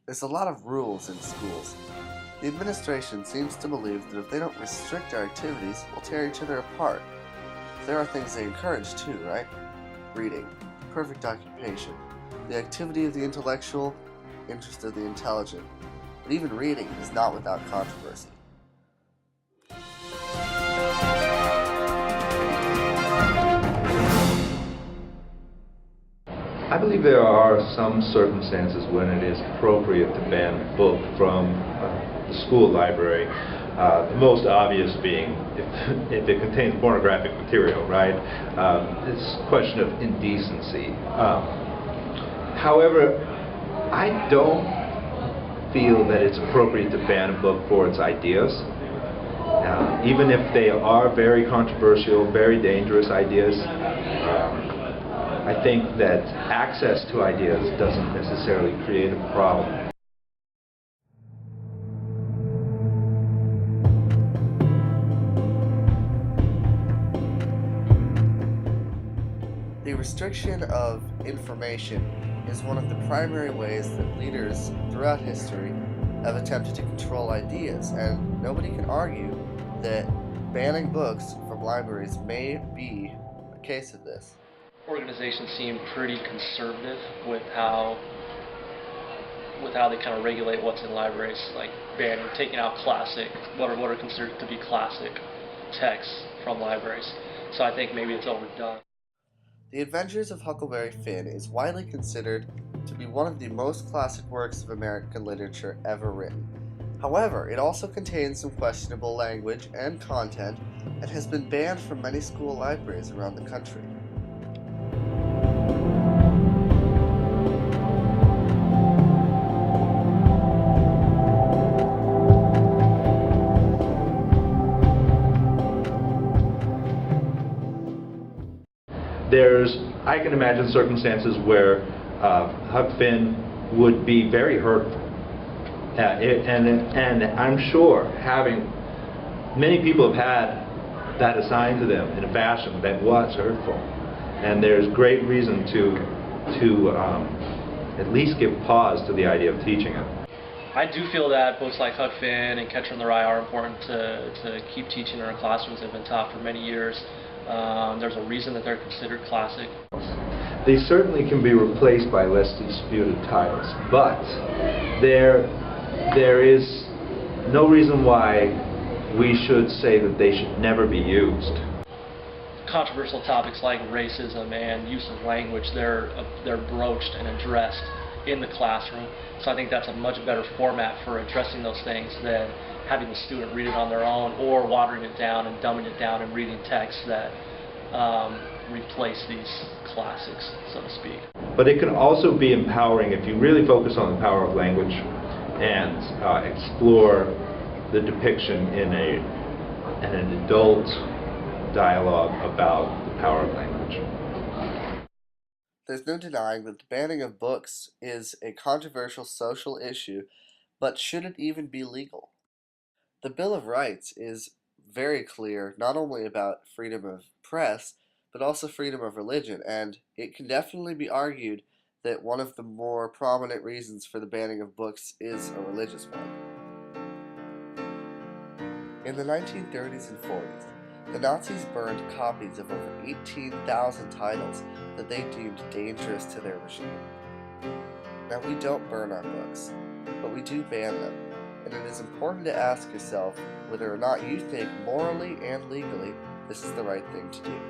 There's a lot of rules in schools. The administration seems to believe that if they don't restrict our activities, we'll tear each other apart. There are things they encourage too, right? Reading, perfect occupation, the activity of the intellectual, interest of the intelligent. But even reading is not without controversy. I believe there are some circumstances when it is appropriate to ban a book from the school library. The most obvious being if it contains pornographic material, right? It's a question of indecency. However, I don't feel that it's appropriate to ban a book for its ideas. Even if they are very controversial, very dangerous ideas, I think that access to ideas doesn't necessarily create a problem. The restriction of information is one of the primary ways that leaders throughout history have attempted to control ideas, and nobody can argue that banning books from libraries may be a case of this. Organizations seem pretty conservative with how they kind of regulate what's in libraries, like banning, taking out what are considered to be classic texts from libraries. So I think maybe it's overdone. The Adventures of Huckleberry Finn is widely considered to be one of the most classic works of American literature ever written. However, it also contains some questionable language and content and has been banned from many school libraries around the country. I can imagine circumstances where Huck Finn would be very hurtful. And I'm sure many people have had that assigned to them in a fashion that was hurtful. And there's great reason to at least give pause to the idea of teaching it. I do feel that books like Huck Finn and Catcher in the Rye are important to keep teaching in our classrooms. They've been taught for many years. There's a reason that they're considered classic. They certainly can be replaced by less disputed titles, but there is no reason why we should say that they should never be used. Controversial topics like racism and use of language, they're broached and addressed in the classroom. So I think that's a much better format for addressing those things than having the student read it on their own or watering it down and dumbing it down and reading texts that replace these classics, so to speak. But it can also be empowering if you really focus on the power of language and explore the depiction in an adult dialogue about the power of language. There's no denying that the banning of books is a controversial social issue, but should it even be legal? The Bill of Rights is very clear not only about freedom of press, but also freedom of religion, and it can definitely be argued that one of the more prominent reasons for the banning of books is a religious one. In the 1930s and 40s, the Nazis burned copies of over 18,000 titles that they deemed dangerous to their regime. Now, we don't burn our books, but we do ban them, and it is important to ask yourself whether or not you think morally and legally this is the right thing to do.